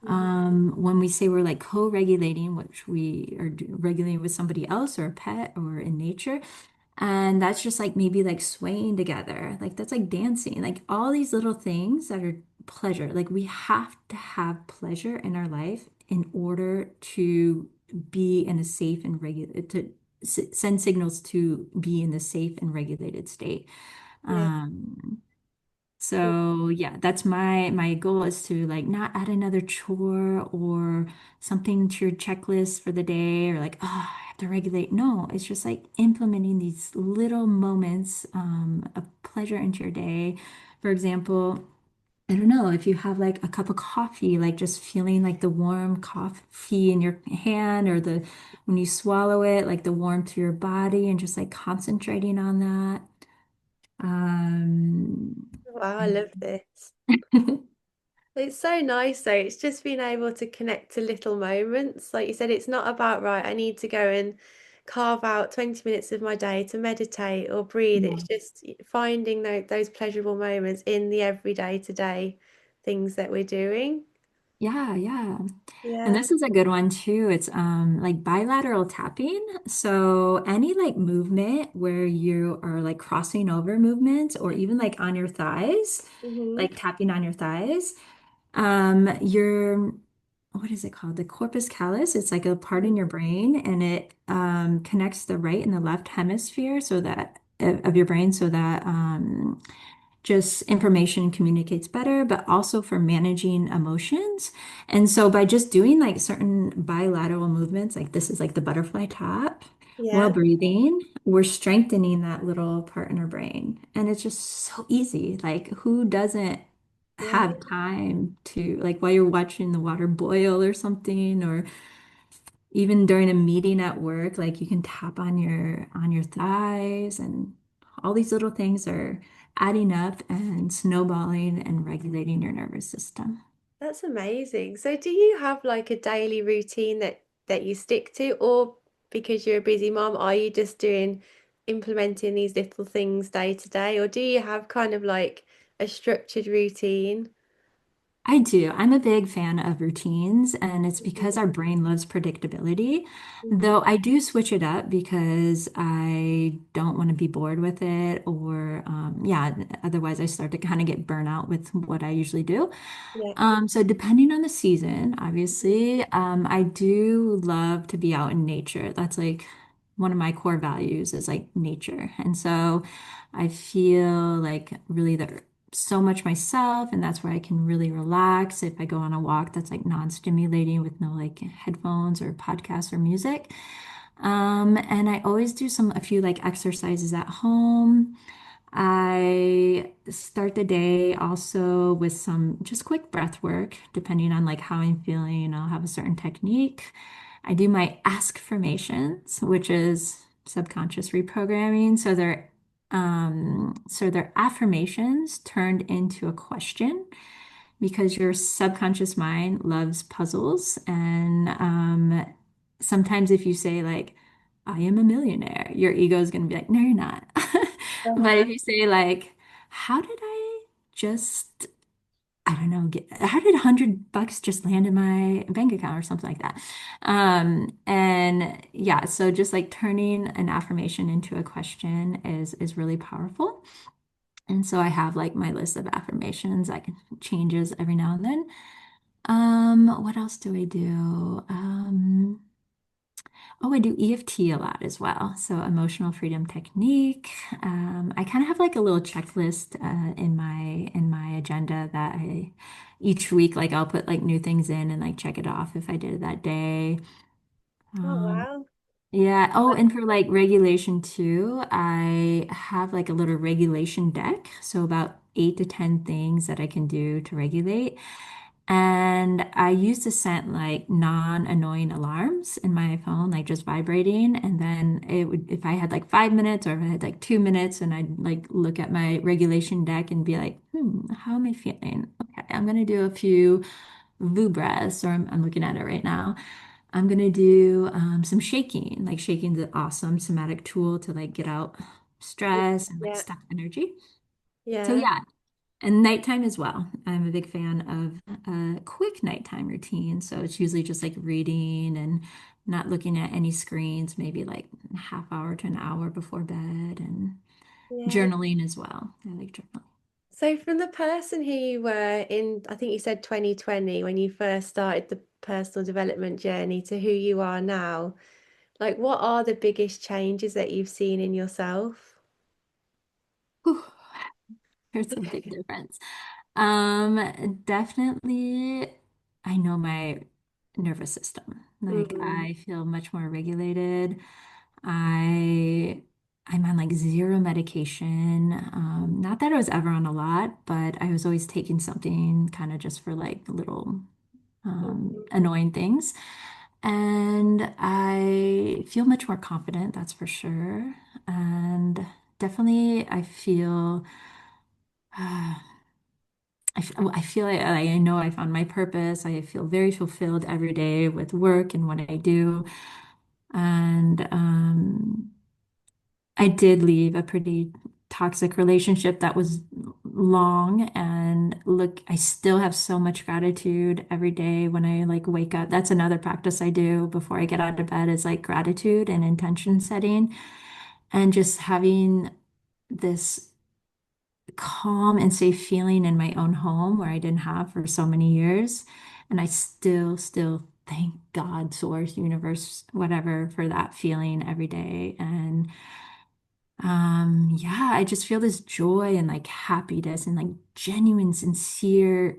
Speaker 1: Mhm.
Speaker 2: when we say we're like co-regulating, which we are regulating with somebody else or a pet or in nature, and that's just like maybe like swaying together. Like that's like dancing. Like all these little things that are pleasure. Like we have to have pleasure in our life in order to be in a safe and regulated to send signals to be in the safe and regulated state.
Speaker 1: Yeah.
Speaker 2: Um, So yeah, that's my goal is to like not add another chore or something to your checklist for the day or like, oh, I have to regulate. No, it's just like implementing these little moments of pleasure into your day. For example, I don't know, if you have like a cup of coffee, like just feeling like the warm coffee in your hand or the when you swallow it, like the warmth to your body and just like concentrating on that. Um,
Speaker 1: Wow, I love this. It's so nice though. It's just being able to connect to little moments. Like you said, it's not about, right, I need to go and carve out 20 minutes of my day to meditate or breathe.
Speaker 2: Yeah,
Speaker 1: It's just finding those pleasurable moments in the everyday to day things that we're doing.
Speaker 2: yeah, yeah. And
Speaker 1: Yeah.
Speaker 2: this is a good one too. It's like bilateral tapping. So any like movement where you are like crossing over movements or even like on your thighs,
Speaker 1: Hmm.
Speaker 2: like tapping on your thighs. Your what is it called? The corpus callus. It's like a part in your brain, and it connects the right and the left hemisphere so that of your brain, so that just information communicates better, but also for managing emotions. And so by just doing like certain bilateral movements, like this is like the butterfly tap, while
Speaker 1: Yeah.
Speaker 2: breathing, we're strengthening that little part in our brain. And it's just so easy. Like who doesn't
Speaker 1: Yeah.
Speaker 2: have time to like while you're watching the water boil or something, or even during a meeting at work, like you can tap on your thighs and all these little things are adding up and snowballing and regulating your nervous system.
Speaker 1: That's amazing. So do you have like a daily routine that you stick to, or because you're a busy mom, are you just doing implementing these little things day to day, or do you have kind of like a structured routine?
Speaker 2: I do. I'm a big fan of routines, and it's because
Speaker 1: Mhm.
Speaker 2: our brain loves predictability.
Speaker 1: Mhm.
Speaker 2: Though I do switch it up because I don't want to be bored with it, or yeah, otherwise I start to kind of get burnt out with what I usually do.
Speaker 1: Yeah.
Speaker 2: So depending on the season, obviously, I do love to be out in nature. That's like one of my core values is like nature. And so I feel like really so much myself, and that's where I can really relax. If I go on a walk that's like non-stimulating with no like headphones or podcasts or music. And I always do a few like exercises at home. I start the day also with some just quick breath work, depending on like how I'm feeling. I'll have a certain technique. I do my ask formations, which is subconscious reprogramming. So they're affirmations turned into a question because your subconscious mind loves puzzles. And sometimes if you say like, I am a millionaire, your ego is going to be like, no, you're not. But
Speaker 1: Uh-huh.
Speaker 2: if you say like, how did I just, I don't know, how did $100 just land in my bank account or something like that? And yeah, so just like turning an affirmation into a question is really powerful. And so I have like my list of affirmations that changes every now and then. What else do I do? Oh, I do EFT a lot as well. So emotional freedom technique. I kind of have like a little checklist in my agenda that I each week like I'll put like new things in and like check it off if I did it that day.
Speaker 1: Oh
Speaker 2: Um,
Speaker 1: wow.
Speaker 2: yeah. Oh, and for like regulation too, I have like a little regulation deck. So about 8 to 10 things that I can do to regulate. And I used to set like non-annoying alarms in my phone, like just vibrating. And then it would, if I had like 5 minutes or if I had like 2 minutes, and I'd like look at my regulation deck and be like, how am I feeling? Okay, I'm gonna do a few breaths, or I'm looking at it right now. I'm gonna do some shaking. Like shaking is an awesome somatic tool to like get out stress and like
Speaker 1: Yeah.
Speaker 2: stuck energy. So
Speaker 1: Yeah.
Speaker 2: yeah, and nighttime as well. I'm a big fan of a quick nighttime routine. So it's usually just like reading and not looking at any screens, maybe like a half hour to an hour before bed, and
Speaker 1: Yeah.
Speaker 2: journaling as well. I like journaling.
Speaker 1: So from the person who you were in, I think you said 2020 when you first started the personal development journey to who you are now, like what are the biggest changes that you've seen in yourself?
Speaker 2: Whew. There's a big difference. Definitely, I know my nervous system. Like
Speaker 1: Mm,
Speaker 2: I feel much more regulated. I I'm on like zero medication. Not that I was ever on a lot, but I was always taking something kind of just for like little
Speaker 1: mhm.
Speaker 2: annoying things. And I feel much more confident, that's for sure. And definitely, I feel. I feel like I know I found my purpose. I feel very fulfilled every day with work and what I do. And I did leave a pretty toxic relationship that was long. And look, I still have so much gratitude every day when I like wake up. That's another practice I do before I get out of bed is like gratitude and intention setting and just having this calm and safe feeling in my own home where I didn't have for so many years. And I still thank God, source, universe, whatever, for that feeling every day. And yeah, I just feel this joy and like happiness and like genuine, sincere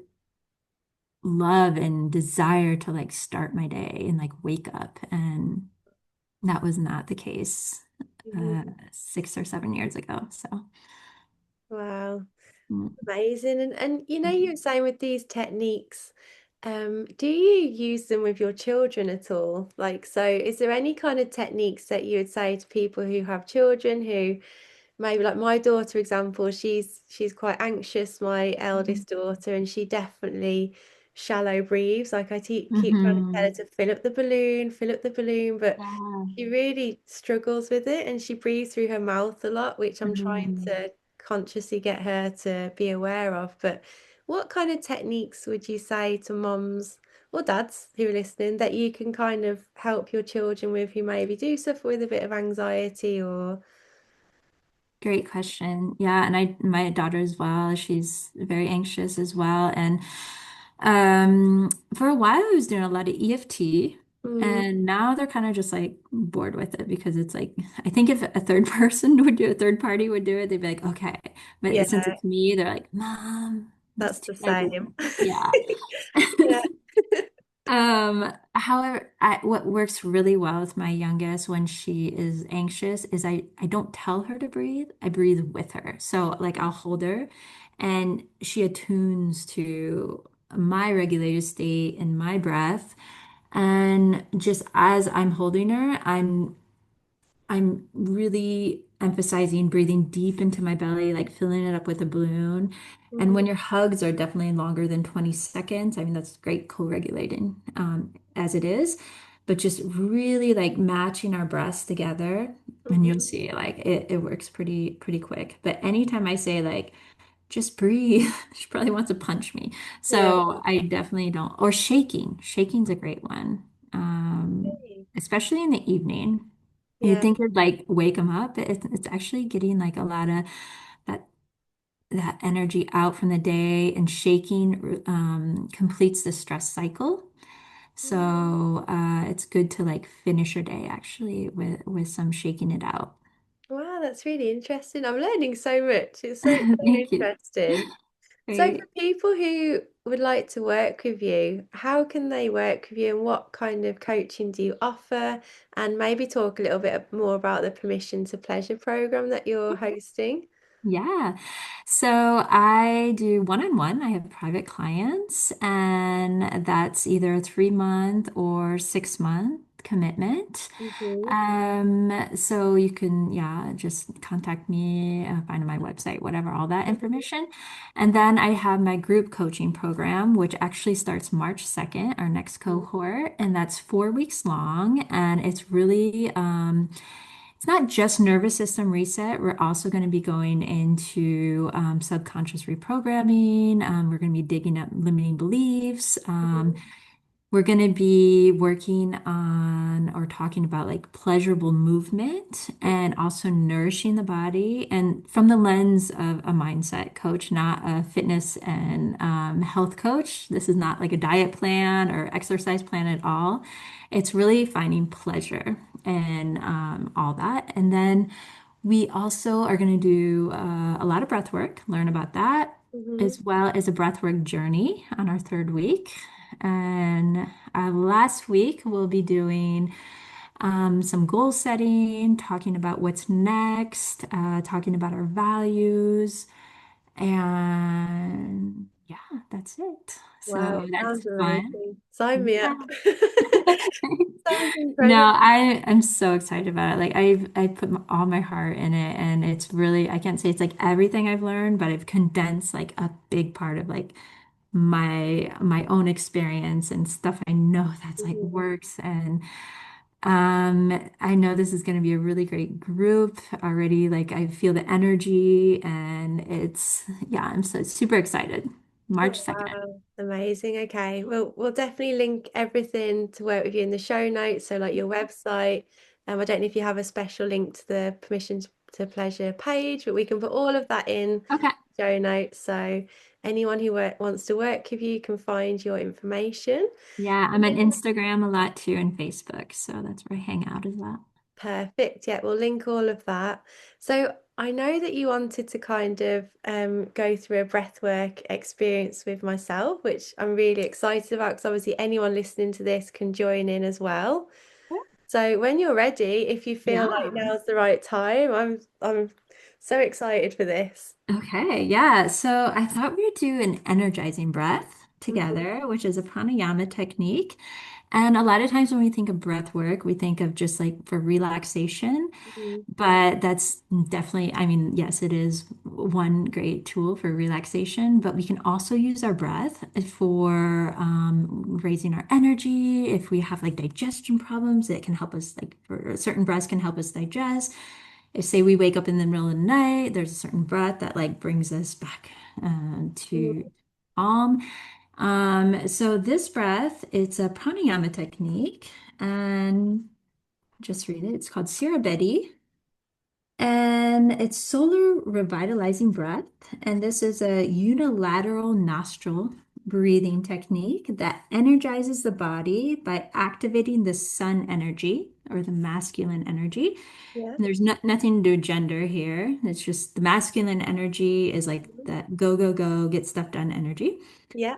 Speaker 2: love and desire to like start my day and like wake up. And that was not the case uh,
Speaker 1: Mhm.
Speaker 2: 6 or 7 years ago. So,
Speaker 1: Wow.
Speaker 2: mm,
Speaker 1: Amazing. And you were saying with these techniques, do you use them with your children at all? Like, so is there any kind of techniques that you would say to people who have children who maybe like my daughter example, she's quite anxious, my
Speaker 2: mhm.
Speaker 1: eldest daughter, and she definitely shallow breathes. Like I keep trying to tell her
Speaker 2: Mhm.
Speaker 1: to fill up the balloon, but
Speaker 2: Yeah.
Speaker 1: she really struggles with it and she breathes through her mouth a lot, which I'm trying
Speaker 2: Mhm.
Speaker 1: to consciously get her to be aware of. But what kind of techniques would you say to moms or dads who are listening that you can kind of help your children with who maybe do suffer with a bit of anxiety or
Speaker 2: Great question. Yeah, and my daughter as well, she's very anxious as well. And for a while I was doing a lot of EFT
Speaker 1: mm,
Speaker 2: and now they're kind of just like bored with it because it's like I think if a third person would do a third party would do it, they'd be like, okay. But since
Speaker 1: yeah,
Speaker 2: it's me, they're like, Mom, it's
Speaker 1: that's
Speaker 2: too
Speaker 1: the same.
Speaker 2: everything. Yeah.
Speaker 1: Yeah.
Speaker 2: However, what works really well with my youngest when she is anxious is I don't tell her to breathe. I breathe with her. So like I'll hold her and she attunes to my regulated state and my breath. And just as I'm holding her, I'm really emphasizing breathing deep into my belly, like filling it up with a balloon. And
Speaker 1: Mhm,
Speaker 2: when your hugs are definitely longer than 20 seconds, I mean, that's great co-regulating as it is, but just really like matching our breaths together. And you'll
Speaker 1: mhm.
Speaker 2: see like it works pretty quick. But anytime I say like, just breathe, she probably wants to punch me.
Speaker 1: Yeah.
Speaker 2: So I definitely don't, or shaking. Shaking's a great one. Especially in the evening. You'd
Speaker 1: Yeah.
Speaker 2: think it'd like wake them up. It's actually getting like a lot of that that energy out from the day and shaking completes the stress cycle. So it's good to like finish your day actually with some shaking it out.
Speaker 1: Wow, that's really interesting. I'm learning so much. It's so
Speaker 2: Thank you.
Speaker 1: interesting. So for
Speaker 2: Great.
Speaker 1: people who would like to work with you, how can they work with you and what kind of coaching do you offer? And maybe talk a little bit more about the Permission to Pleasure program that you're hosting.
Speaker 2: Yeah. So I do one-on-one. I have private clients, and that's either a 3 month or 6 month commitment.
Speaker 1: Hmm.
Speaker 2: So you can, yeah, just contact me, find my website, whatever, all that information. And then I have my group coaching program, which actually starts March 2nd, our next cohort, and that's 4 weeks long. And it's really, it's not just nervous system reset. We're also going to be going into subconscious reprogramming. We're going to be digging up limiting beliefs. We're going to be working on or talking about like pleasurable movement and also nourishing the body and from the lens of a mindset coach, not a fitness and health coach. This is not like a diet plan or exercise plan at all. It's really finding pleasure and all that. And then We also are going to do a lot of breath work, learn about that,
Speaker 1: Hmm.
Speaker 2: as well as a breathwork journey on our third week. And last week, we'll be doing some goal setting, talking about what's next, talking about our values. And yeah, that's it.
Speaker 1: Wow,
Speaker 2: So
Speaker 1: it
Speaker 2: that's
Speaker 1: sounds
Speaker 2: fun.
Speaker 1: amazing. Sign me up.
Speaker 2: Yeah.
Speaker 1: Sounds
Speaker 2: No,
Speaker 1: incredible.
Speaker 2: I'm so excited about it. Like I put all my heart in it, and it's really, I can't say it's like everything I've learned, but I've condensed like a big part of like my own experience and stuff I know that's like
Speaker 1: Mhm.
Speaker 2: works. And I know this is going to be a really great group already. Like I feel the energy, and it's yeah, I'm so super excited. March
Speaker 1: Oh,
Speaker 2: 2nd.
Speaker 1: wow, amazing. Okay, well, we'll definitely link everything to work with you in the show notes. So, like your website. I don't know if you have a special link to the Permission to Pleasure page, but we can put all of that in
Speaker 2: Okay.
Speaker 1: show notes. So, anyone who wants to work with you can find your information.
Speaker 2: Yeah, I'm on Instagram a lot too and Facebook, so that's where I hang out as well.
Speaker 1: Perfect. Yeah, we'll link all of that. So I know that you wanted to kind of go through a breathwork experience with myself, which I'm really excited about because obviously anyone listening to this can join in as well. So when you're ready, if you feel like
Speaker 2: Yeah.
Speaker 1: now's the right time, I'm so excited for this.
Speaker 2: Okay, yeah. So I thought we would do an energizing breath
Speaker 1: Mhm.
Speaker 2: together, which is a pranayama technique. And a lot of times when we think of breath work, we think of just like for relaxation,
Speaker 1: Mhm.
Speaker 2: but that's definitely, I mean, yes, it is one great tool for relaxation, but we can also use our breath for raising our energy. If we have like digestion problems, it can help us, like for certain breaths can help us digest. If say we wake up in the middle of the night, there's a certain breath that like brings us back to
Speaker 1: Mhm.
Speaker 2: calm. So this breath, it's a pranayama technique, and just read it. It's called Sirabedi, and it's solar revitalizing breath. And this is a unilateral nostril breathing technique that energizes the body by activating the sun energy or the masculine energy.
Speaker 1: Yeah.
Speaker 2: And there's nothing to do with gender here. It's just the masculine energy is like
Speaker 1: Mhm.
Speaker 2: that go, go, go, get stuff done energy.
Speaker 1: Yeah.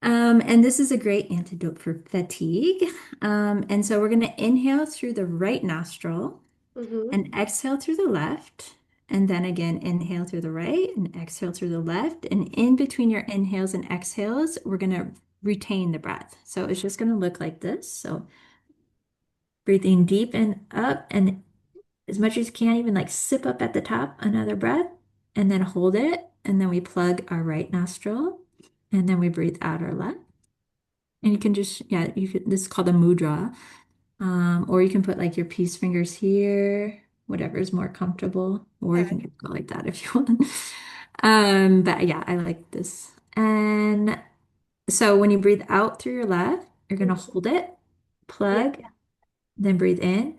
Speaker 2: And this is a great antidote for fatigue. And so we're going to inhale through the right nostril
Speaker 1: Hmm.
Speaker 2: and exhale through the left. And then again, inhale through the right and exhale through the left. And in between your inhales and exhales, we're going to retain the breath. So it's just going to look like this. So breathing deep and up, and as much as you can, even like sip up at the top, another breath, and then hold it. And then we plug our right nostril, and then we breathe out our left. And you can just, yeah, you could, this is called a mudra. Or you can put like your peace fingers here, whatever is more comfortable, or you
Speaker 1: Okay.
Speaker 2: can just go like that if you want. But yeah, I like this. And so when you breathe out through your left, you're gonna
Speaker 1: Mhm.
Speaker 2: hold it,
Speaker 1: Yeah.
Speaker 2: plug, then breathe in,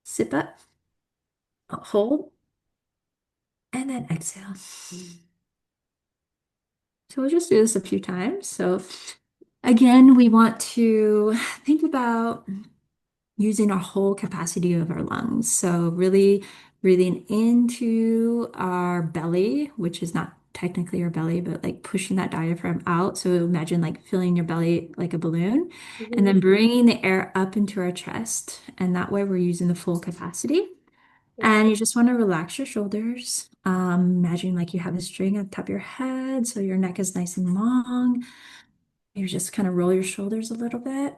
Speaker 2: sip up, hold, and then exhale. So we'll just do this a few times. So again, we want to think about using our whole capacity of our lungs. So really breathing into our belly, which is not technically our belly, but like pushing that diaphragm out. So imagine like filling your belly like a balloon, and
Speaker 1: Hmm.
Speaker 2: then bringing the air up into our chest. And that way we're using the full capacity.
Speaker 1: Yeah.
Speaker 2: And you just want to relax your shoulders. Imagine like you have a string on top of your head, so your neck is nice and long. You just kind of roll your shoulders a little bit.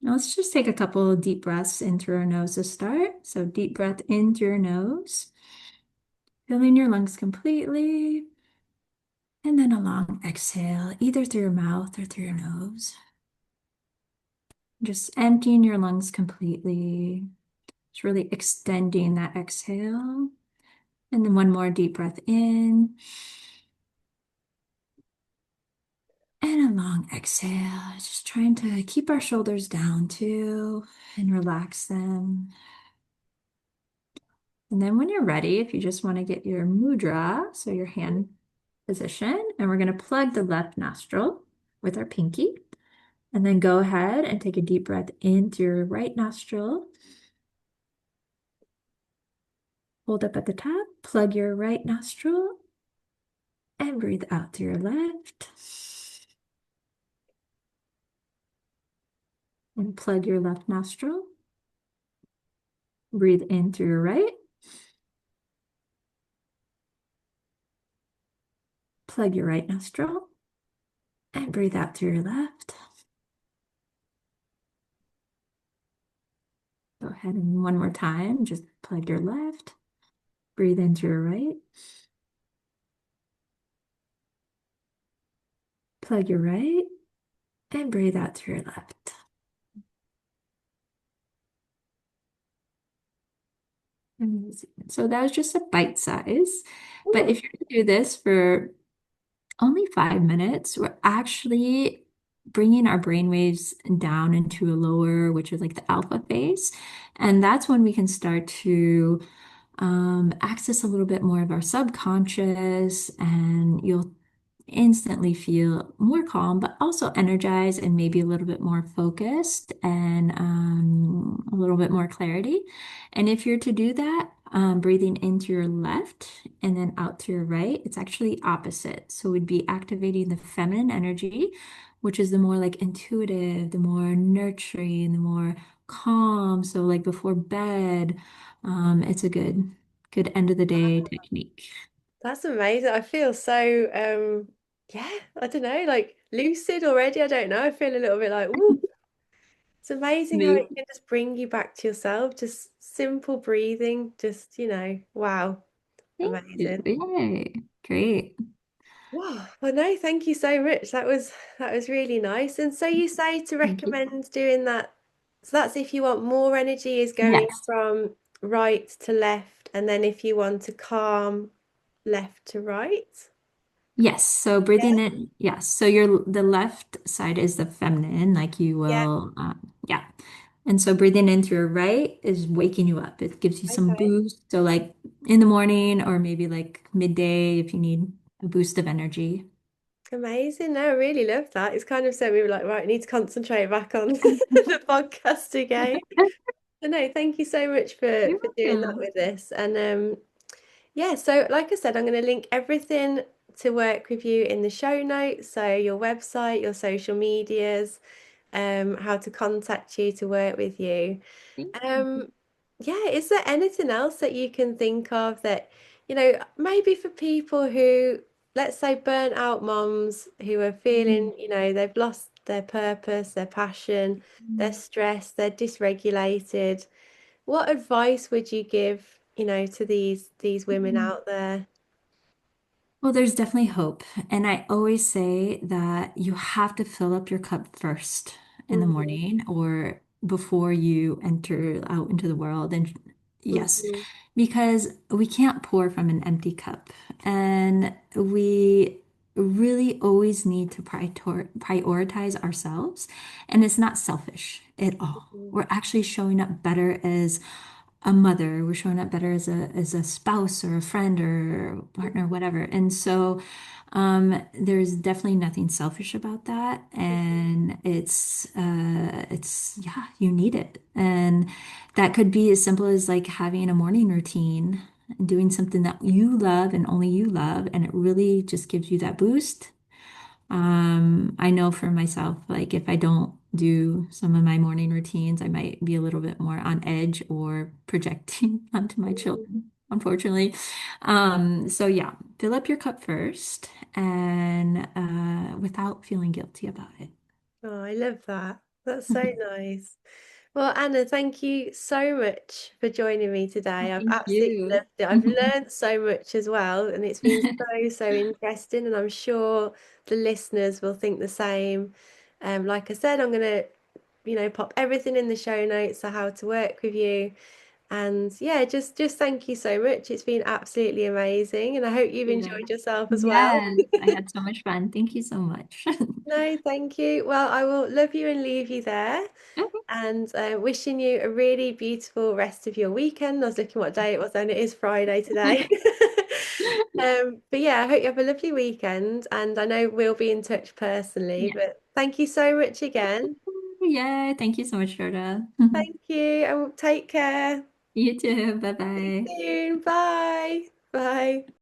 Speaker 2: Now let's just take a couple of deep breaths in through our nose to start. So deep breath in through your nose, filling your lungs completely, and then a long exhale, either through your mouth or through your nose. Just emptying your lungs completely. Just really extending that exhale. And then one more deep breath in and a long exhale. Just trying to keep our shoulders down too and relax them. And then when you're ready, if you just want to get your mudra, so your hand position, and we're going to plug the left nostril with our pinky, and then go ahead and take a deep breath in through your right nostril, Hold up at the top, plug your right nostril, and breathe out through your left. And plug your left nostril. Breathe in through your right. Plug your right nostril and breathe out through your left. Go ahead and one more time, just plug your left. Breathe in through your right. Plug your right and breathe out through your left. Amazing. So that was just a bite size. But
Speaker 1: Oh,
Speaker 2: if you're to do this for only 5 minutes, we're actually bringing our brain waves down into a lower, which is like the alpha phase. And that's when we can start to access a little bit more of our subconscious, and you'll instantly feel more calm, but also energized and maybe a little bit more focused and a little bit more clarity. And if you're to do that, breathing into your left and then out to your right, it's actually opposite. So we'd be activating the feminine energy, which is the more like intuitive, the more nurturing, the more calm. So like before bed, it's a good end of the day technique.
Speaker 1: that's amazing. I feel so yeah, I don't know, like lucid already. I don't know. I feel a little bit like, ooh, it's amazing how it
Speaker 2: Amazing.
Speaker 1: can just bring you back to yourself. Just simple breathing, just, wow,
Speaker 2: Thank you.
Speaker 1: amazing.
Speaker 2: Yay. Great.
Speaker 1: Wow. Well, no, thank you so much. That was really nice. And so you say to
Speaker 2: Thank you.
Speaker 1: recommend doing that. So that's if you want more energy is going
Speaker 2: Yes.
Speaker 1: from right to left, and then if you want to calm, left to right.
Speaker 2: Yes. So
Speaker 1: Yeah.
Speaker 2: breathing in. Yes. So your the left side is the feminine, like you
Speaker 1: Yeah.
Speaker 2: will. Yeah. And so breathing in through your right is waking you up. It gives you some
Speaker 1: Okay.
Speaker 2: boost. So like in the morning or maybe like midday if you need a boost of energy.
Speaker 1: Amazing. No, I really love that. It's kind of so we were like, right, I need to concentrate back on the podcast again. But no, thank you so much for
Speaker 2: You're
Speaker 1: for doing that
Speaker 2: welcome.
Speaker 1: with us. And yeah, so like I said, I'm going to link everything to work with you in the show notes. So your website, your social medias, how to contact you to work with you.
Speaker 2: Thank you.
Speaker 1: Um, yeah, is there anything else that you can think of that, maybe for people who, let's say, burnt out moms who are feeling, they've lost their purpose, their passion, they're
Speaker 2: Mm.
Speaker 1: stressed, they're dysregulated. What advice would you give, to these women
Speaker 2: Mm.
Speaker 1: out there?
Speaker 2: Well, there's definitely hope. And I always say that you have to fill up your cup first in the
Speaker 1: Hmm.
Speaker 2: morning or before you enter out into the world. And yes,
Speaker 1: Hmm.
Speaker 2: because we can't pour from an empty cup. And we really always need to prioritize ourselves. And it's not selfish at all. We're actually showing up better as a mother, we're showing up better as a spouse or a friend or a partner, whatever. And so there's definitely nothing selfish about that. And it's yeah, you need it. And that could be as simple as like having a morning routine and doing something that you love and only you love, and it really just gives you that boost. I know for myself, like if I don't do some of my morning routines, I might be a little bit more on edge or projecting onto my children, unfortunately. So yeah, fill up your cup first and without feeling guilty about it.
Speaker 1: Oh, I love that. That's so nice. Well, Anna, thank you so much for joining me today. I've
Speaker 2: Thank
Speaker 1: absolutely
Speaker 2: you.
Speaker 1: loved it. I've learned so much as well, and it's been so interesting, and I'm sure the listeners will think the same. Like I said, I'm gonna, pop everything in the show notes so how to work with you. And yeah, just thank you so much. It's been absolutely amazing, and I hope you've
Speaker 2: Yeah.
Speaker 1: enjoyed yourself as well.
Speaker 2: Yes, I had so much fun. Thank you so much.
Speaker 1: No, thank you. Well, I will love you and leave you there. And wishing you a really beautiful rest of your weekend. I was looking what day it was, and it is Friday today. But yeah, I hope you have a lovely weekend, and I know we'll be in touch personally.
Speaker 2: Yeah.
Speaker 1: But thank you so much again.
Speaker 2: Yeah, thank you so much, Jordan.
Speaker 1: Thank you, and take care.
Speaker 2: You too. Bye
Speaker 1: See
Speaker 2: bye.
Speaker 1: you soon. Bye. Bye.